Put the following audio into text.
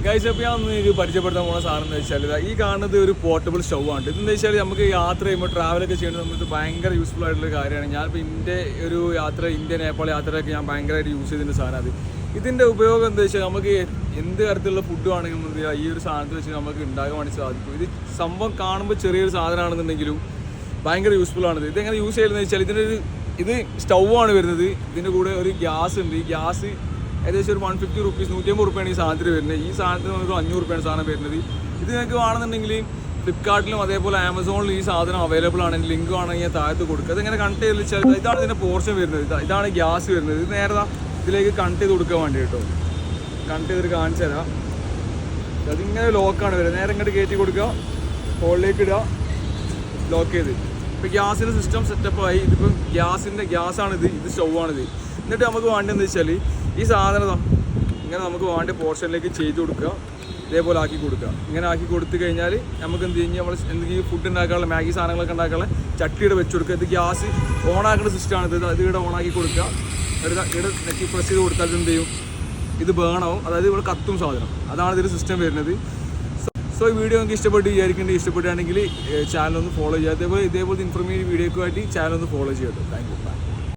Guys, അപ്പോൾ ഞാൻ നിങ്ങൾക്ക് പരിചയപ്പെടുത്താൻ പോകുന്ന സാധനം എന്ന് വെച്ചാൽ ഈ കാണുന്നത് ഒരു പോർട്ടബിൾ സ്റ്റൗ ആണ്. ഇതെന്ന് വെച്ചാൽ നമുക്ക് യാത്ര ചെയ്യുമ്പോൾ ട്രാവലൊക്കെ ചെയ്യുന്നത് നമുക്ക് ഭയങ്കര യൂസ്ഫുൾ ആയിട്ടുള്ള കാര്യമാണ്. ഞാനിപ്പോൾ ഇന്ത്യ നേപ്പാൾ യാത്രയൊക്കെ ഞാൻ ഭയങ്കരമായിട്ട് യൂസ് ചെയ്തിരുന്ന സാധനം അത്. ഇതിൻ്റെ ഉപയോഗം എന്താ വെച്ചാൽ നമുക്ക് എന്ത് തരത്തിലുള്ള ഫുഡ് ആണെങ്കിലും ഈ ഒരു സാധനത്തിൽ വെച്ച് നമുക്ക് ഉണ്ടാക്കാൻ വേണ്ടി സാധിക്കും. ഇത് സംഭവം കാണുമ്പോൾ ചെറിയൊരു സാധനമാണെന്നുണ്ടെങ്കിലും ഭയങ്കര യൂസ്ഫുൾ ആണിത്. ഇതെങ്ങനെ യൂസ് ചെയ്യുന്നത് വെച്ചാൽ ഇത് സ്റ്റൗ ആണ് വരുന്നത്. ഇതിൻ്റെ കൂടെ ഒരു ഗ്യാസ് ഉണ്ട്. ഈ ഗ്യാസ് ഏകദേശം ഒരു 150 റുപ്പീസ് 150 റുപ്യാണ് ഈ സാധനത്തിൽ വരുന്നത്. ഈ സാധനത്തിന് നമുക്ക് 500 റുപ്യാണ് സാധനം വരുന്നത്. ഇത് നിങ്ങൾക്ക് വേണമെന്നുണ്ടെങ്കിൽ ഫ്ലിപ്കാർട്ടിലും അതേപോലെ ആമസോണിലും ഈ സാധനം അവൈലബിൾ ആണ്. ലിങ്ക് ആണെങ്കിൽ താഴത്ത് കൊടുക്കുക. അതിങ്ങനെ കണക്ട് ചെയ്ത് വെച്ചാൽ ഇതാണ് ഇതിൻ്റെ പോർഷൻ വരുന്നത്. ഇതാണ് ഗ്യാസ് വരുന്നത്. ഇത് നേരെ ഇതിലേക്ക് കണക്ട് ചെയ്ത് കൊടുക്കാൻ വേണ്ടി കേട്ടോ. കണക്ട് ചെയ്തിട്ട് കാണിച്ചു തരാം. അതിങ്ങനെ ലോക്കാണ് വരുന്നത്. നേരെ ഇങ്ങോട്ട് കയറ്റി കൊടുക്കുക, ഹോളിലേക്ക് ഇടുക, ലോക്ക് ചെയ്ത്. ഇപ്പോൾ ഗ്യാസിൻ്റെ സിസ്റ്റം സെറ്റപ്പായി. ഇതിപ്പോൾ ഗ്യാസാണിത്, ഇത് സ്റ്റൗ ആണിത്. എന്നിട്ട് നമുക്ക് വേണ്ടതെന്ന് വെച്ചാൽ ഈ സാധനം ഇങ്ങനെ നമുക്ക് വേണ്ട പോർഷനിലേക്ക് ചെയ്ത് കൊടുക്കുക, ഇതേപോലെ ആക്കി കൊടുക്കുക. ഇങ്ങനെ ആക്കി കൊടുത്തു കഴിഞ്ഞാൽ നമുക്ക് എന്ത് കഴിഞ്ഞാൽ നമ്മൾ എന്തെങ്കിലും ഫുഡ് ഉണ്ടാക്കാനുള്ള മാഗി സാധനങ്ങളൊക്കെ ഉണ്ടാക്കാനുള്ള ചട്ടിയുടെ വെച്ച് കൊടുക്കുക. ഇത് ഗ്യാസ് ഓണാക്കുന്ന സിസ്റ്റമാണ്. ഇത് ഇവിടെ ഓണാക്കി കൊടുക്കുക. ഇവിടെ നെക്കി പ്രസ് ചെയ്ത് കൊടുത്താൽ എന്ത് ചെയ്യും, ഇത് ബേണാവും. അതായത് ഇവിടെ കത്തും സാധനം. അതാണ് ഇതിൽ സിസ്റ്റം വരുന്നത്. സോ ഈ വീഡിയോ നിങ്ങൾക്ക് വിചാരിക്കേണ്ടത് ഇഷ്ടപ്പെടുകയാണെങ്കിൽ ചാനൽ ഒന്ന് ഫോളോ ചെയ്യുക. ഇതേപോലത്തെ ഇൻഫോർമേറ്റീവ് വീഡിയോക്ക് വേണ്ടി ചാനൽ ഒന്ന് ഫോളോ ചെയ്യാം. Thank you.